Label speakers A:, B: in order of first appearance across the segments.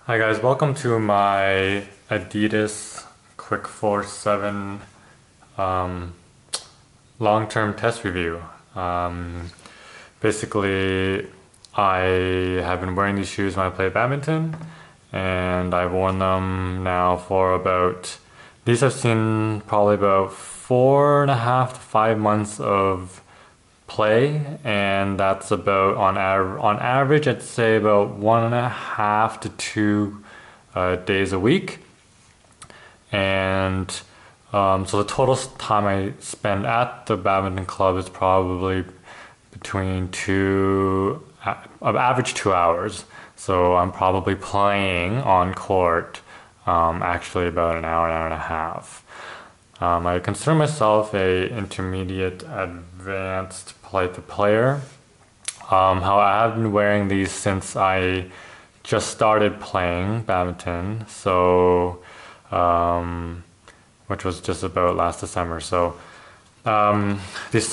A: Hi guys, welcome to my Adidas Quickforce 7 um, long-term test review. Basically, I have been wearing these shoes when I play badminton, and I've worn them now for these I've seen probably about 4.5 to 5 months of play, and that's about on average I'd say about 1.5 to 2 days a week. And so the total time I spend at the badminton club is probably between average 2 hours. So I'm probably playing on court actually about an hour and a half. I consider myself a intermediate advanced player. How I have been wearing these since I just started playing badminton, so which was just about last December. So these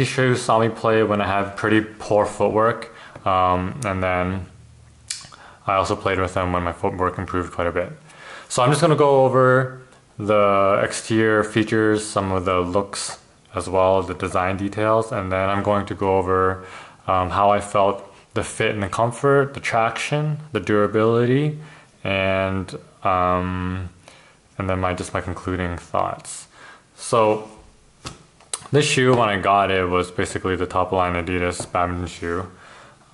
A: shoes saw me play when I had pretty poor footwork, and then I also played with them when my footwork improved quite a bit. So I'm just going to go over the exterior features, some of the looks as well as the design details, and then I'm going to go over how I felt the fit and the comfort, the traction, the durability, and then my concluding thoughts. So this shoe, when I got it, was basically the top line Adidas badminton shoe.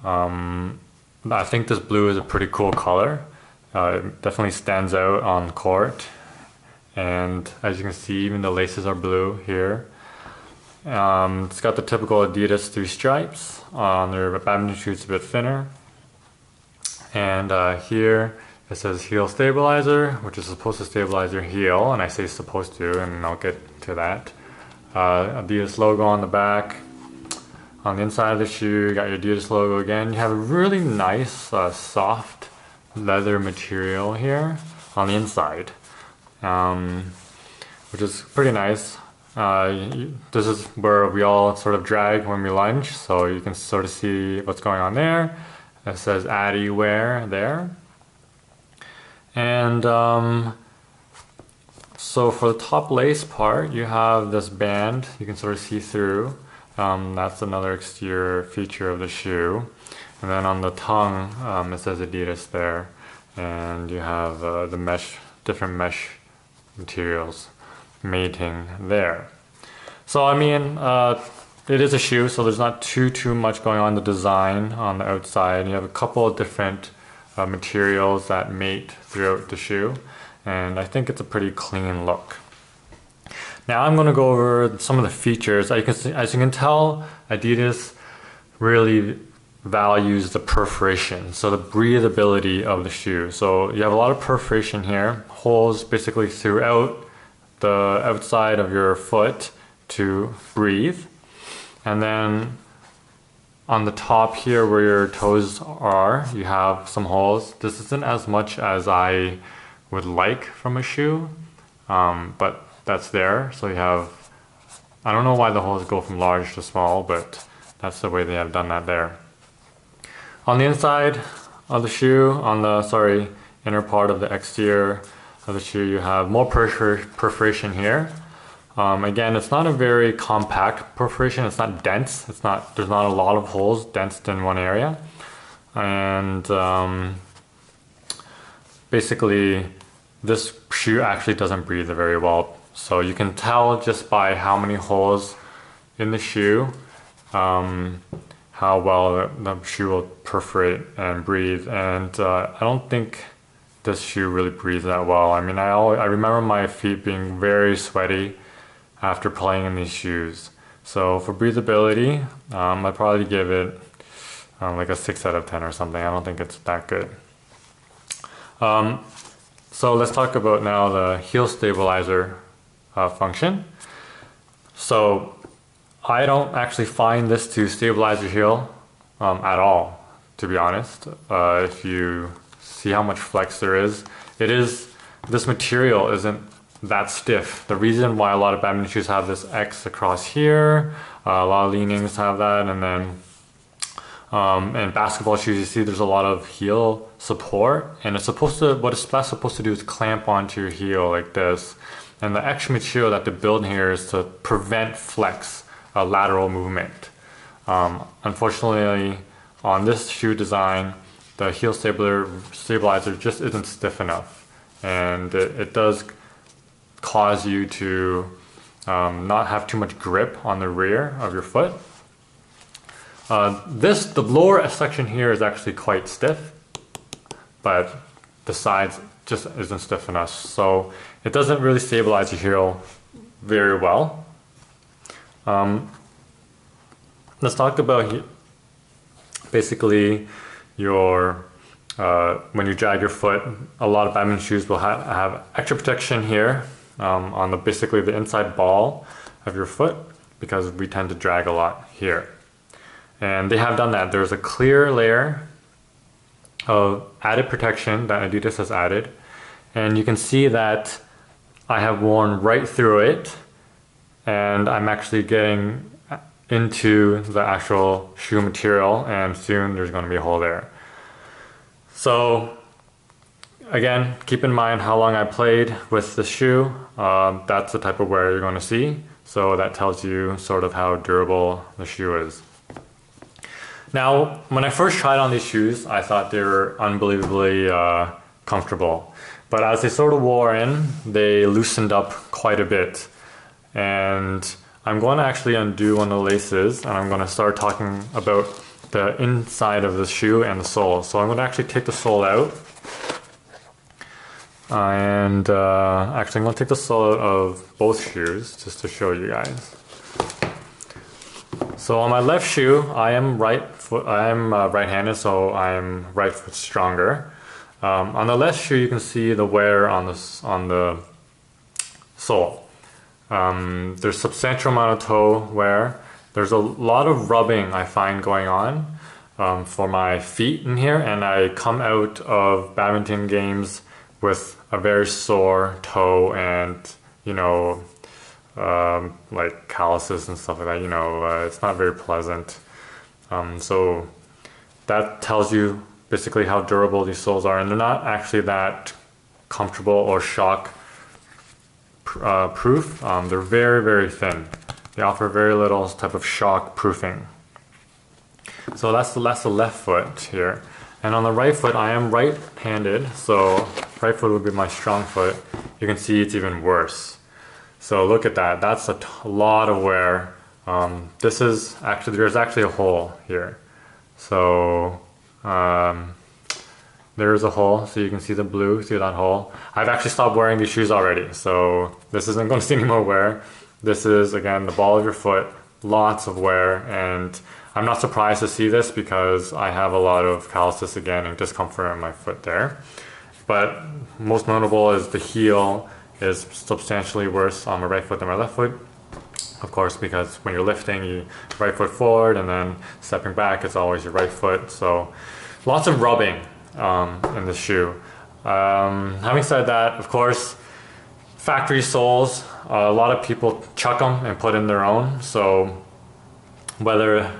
A: I think this blue is a pretty cool color. It definitely stands out on court. And as you can see, even the laces are blue here. It's got the typical Adidas 3 stripes. On their badminton shoe, it's a bit thinner. And here it says heel stabilizer, which is supposed to stabilize your heel, and I say supposed to, and I'll get to that. Adidas logo on the back. On the inside of the shoe, you got your Adidas logo again. You have a really nice soft leather material here on the inside. Which is pretty nice. This is where we all sort of drag when we lunge, so you can sort of see what's going on there. It says Adi wear there. And so for the top lace part, you have this band you can sort of see through. That's another exterior feature of the shoe. And then on the tongue, it says Adidas there. And you have the different mesh materials mating there. So I mean, it is a shoe, so there's not too much going on the design on the outside. You have a couple of different materials that mate throughout the shoe, and I think it's a pretty clean look. Now I'm going to go over some of the features. As you can tell, Adidas really values the perforation, so the breathability of the shoe. So you have a lot of perforation here, holes basically throughout the outside of your foot to breathe. And then on the top here where your toes are, you have some holes. This isn't as much as I would like from a shoe, but that's there. So you have, I don't know why the holes go from large to small, but that's the way they have done that there. On the inside of the shoe, on the inner part of the exterior of the shoe, you have more perforation here. Again, it's not a very compact perforation. It's not dense. There's not a lot of holes densed in one area. And basically, this shoe actually doesn't breathe very well. So you can tell just by how many holes in the shoe how well the shoe will perforate and breathe. And I don't think this shoe really breathes that well. I mean, I remember my feet being very sweaty after playing in these shoes. So for breathability, I'd probably give it like a 6 out of 10 or something. I don't think it's that good. So let's talk about now the heel stabilizer function. So I don't actually find this to stabilize your heel at all, to be honest. If you see how much flex there is, this material isn't that stiff. The reason why a lot of badminton shoes have this X across here, a lot of leanings have that, and then In basketball shoes, you see there's a lot of heel support, and it's supposed to, that's supposed to do is clamp onto your heel like this. And the extra material that they're building here is to prevent flex, lateral movement. Unfortunately, on this shoe design, the heel stabilizer just isn't stiff enough, and it does cause you to not have too much grip on the rear of your foot. The lower section here is actually quite stiff, but the sides just isn't stiff enough, so it doesn't really stabilize your heel very well. Let's talk about basically your when you drag your foot. A lot of badminton shoes will have extra protection here on basically the inside ball of your foot, because we tend to drag a lot here. And they have done that. There's a clear layer of added protection that Adidas has added, and you can see that I have worn right through it, and I'm actually getting into the actual shoe material, and soon there's going to be a hole there. So again, keep in mind how long I played with the shoe. That's the type of wear you're going to see, so that tells you sort of how durable the shoe is. Now, when I first tried on these shoes, I thought they were unbelievably comfortable. But as they sort of wore in, they loosened up quite a bit. And I'm going to actually undo one of the laces, and I'm going to start talking about the inside of the shoe and the sole. So I'm going to actually take the sole out. And actually I'm going to take the sole out of both shoes just to show you guys. So on my left shoe, I am right-handed, so I'm right foot stronger. On the left shoe, you can see the wear on the sole. There's substantial amount of toe wear. There's a lot of rubbing I find going on for my feet in here, and I come out of badminton games with a very sore toe and, you know, like calluses and stuff like that. It's not very pleasant. So that tells you basically how durable these soles are, and they're not actually that comfortable or shock proof. They're very, very thin. They offer very little type of shock proofing. So that's the left foot here. And on the right foot, I am right-handed, so right foot would be my strong foot. You can see it's even worse. So look at that, that's a lot of wear. There's actually a hole here. So there's a hole, so you can see the blue through that hole. I've actually stopped wearing these shoes already, so this isn't going to see any more wear. This is, again, the ball of your foot, lots of wear, and I'm not surprised to see this because I have a lot of calluses again and discomfort in my foot there. But most notable is the heel is substantially worse on my right foot than my left foot. Of course, because when you're lifting, you right foot forward, and then stepping back, it's always your right foot. So lots of rubbing in the shoe. Having said that, of course, factory soles, a lot of people chuck them and put in their own. So whether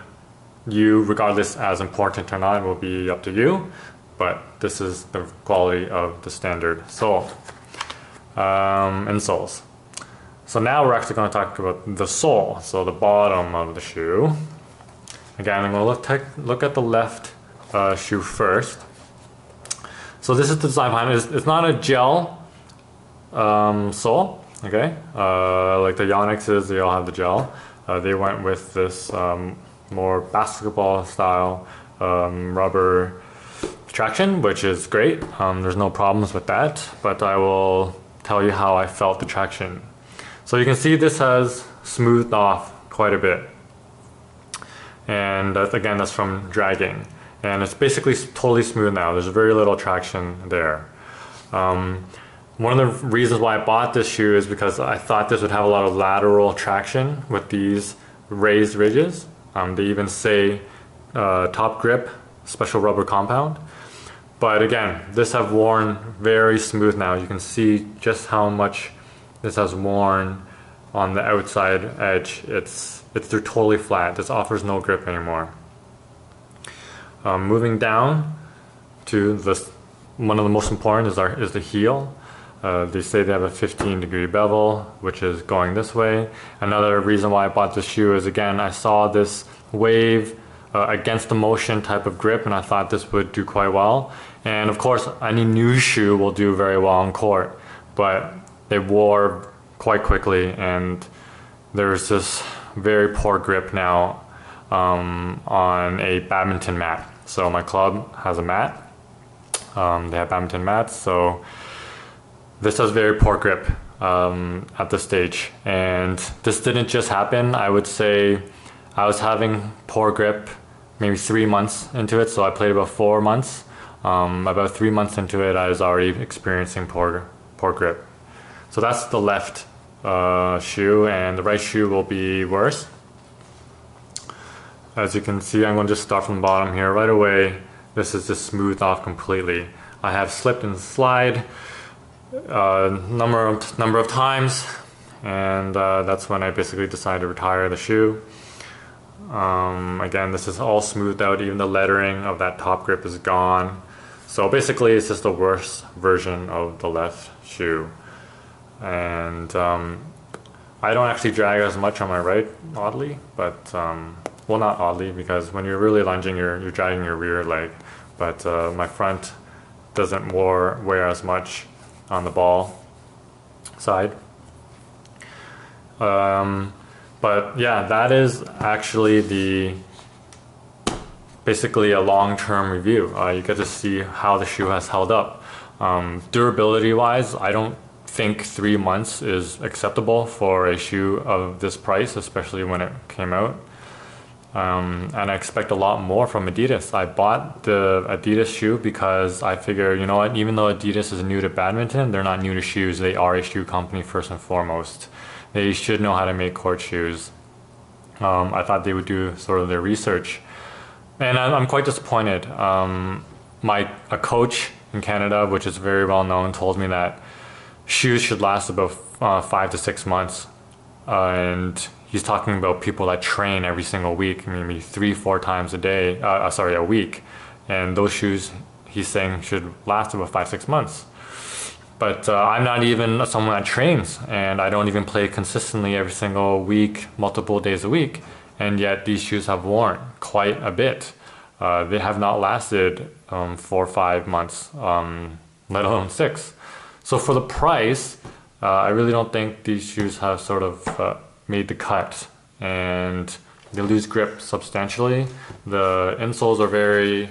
A: you regard this as important or not will be up to you, but this is the quality of the standard sole. Insoles. So now we're actually going to talk about the sole, so the bottom of the shoe. Again, I'm going to look at the left shoe first. So this is the design behind it. It's not a gel sole, okay? Like the Yonex they all have the gel. They went with this more basketball style rubber traction, which is great. There's no problems with that, but I will tell you how I felt the traction. So you can see this has smoothed off quite a bit, and again, that's from dragging, and it's basically totally smooth now. There's very little traction there. One of the reasons why I bought this shoe is because I thought this would have a lot of lateral traction with these raised ridges. They even say top grip, special rubber compound. But again, this have worn very smooth now. You can see just how much this has worn on the outside edge. They're totally flat. This offers no grip anymore. Moving down to this, one of the most important is the heel. They say they have a 15-degree bevel, which is going this way. Another reason why I bought this shoe is, again, I saw this wave against the motion type of grip, and I thought this would do quite well. And of course, any new shoe will do very well on court, but they wore quite quickly, and there's this very poor grip now on a badminton mat. So my club has a mat. They have badminton mats, so this has very poor grip at this stage. And this didn't just happen. I would say I was having poor grip maybe 3 months into it, so I played about 4 months. About 3 months into it, I was already experiencing poor grip. So that's the left shoe, and the right shoe will be worse. As you can see, I'm going to just start from the bottom here. Right away, this is just smoothed off completely. I have slipped and slide number of times, and that's when I basically decided to retire the shoe. Again, this is all smoothed out. Even the lettering of that top grip is gone. So basically, it's just a worse version of the left shoe. And I don't actually drag as much on my right, oddly, but well, not oddly, because when you're really lunging, you're dragging your rear leg, but my front doesn't wear as much on the ball side. But yeah, that is actually basically a long-term review. You get to see how the shoe has held up. Durability wise, I don't think 3 months is acceptable for a shoe of this price, especially when it came out. And I expect a lot more from Adidas. I bought the Adidas shoe because I figure, you know what, even though Adidas is new to badminton, they're not new to shoes. They are a shoe company first and foremost. They should know how to make court shoes. I thought they would do sort of their research. And I'm quite disappointed. A coach in Canada, which is very well known, told me that shoes should last about 5 to 6 months. And he's talking about people that train every single week, maybe 3-4 times a week. And those shoes, he's saying, should last about 5-6 months. But I'm not even someone that trains, and I don't even play consistently every single week, multiple days a week. And yet these shoes have worn quite a bit. They have not lasted 4 or 5 months, let alone 6. So for the price, I really don't think these shoes have sort of made the cut, and they lose grip substantially. The insoles are very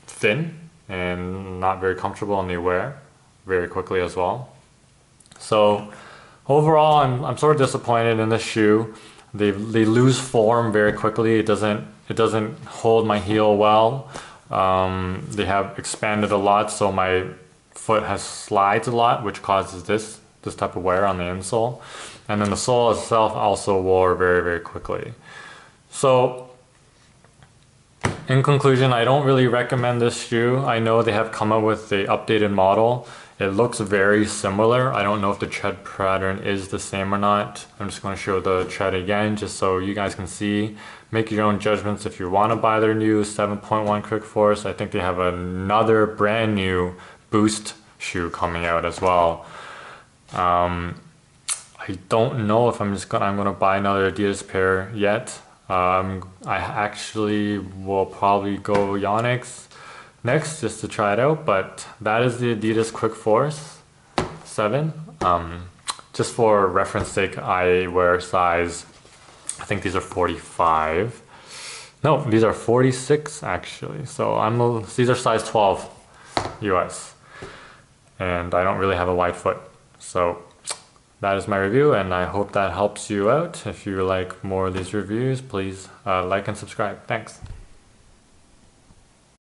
A: thin and not very comfortable, and they wear very quickly as well. So overall, I'm sort of disappointed in this shoe. They lose form very quickly. It doesn't hold my heel well. They have expanded a lot, so my foot has slides a lot, which causes this type of wear on the insole. And then the sole itself also wore very, very quickly. So in conclusion, I don't really recommend this shoe. I know they have come out with the updated model. It looks very similar. I don't know if the tread pattern is the same or not. I'm just going to show the tread again just so you guys can see. Make your own judgments if you want to buy their new 7.1 Quickforce. I think they have another brand new Boost shoe coming out as well. I don't know if I'm gonna buy another Adidas pair yet. I actually will probably go Yonex next just to try it out, but that is the Adidas Quickforce 7. Just for reference sake, I wear size, I think these are 45. No, these are 46 actually. So these are size 12 US, and I don't really have a wide foot. So that is my review, and I hope that helps you out. If you like more of these reviews, please like and subscribe. Thanks.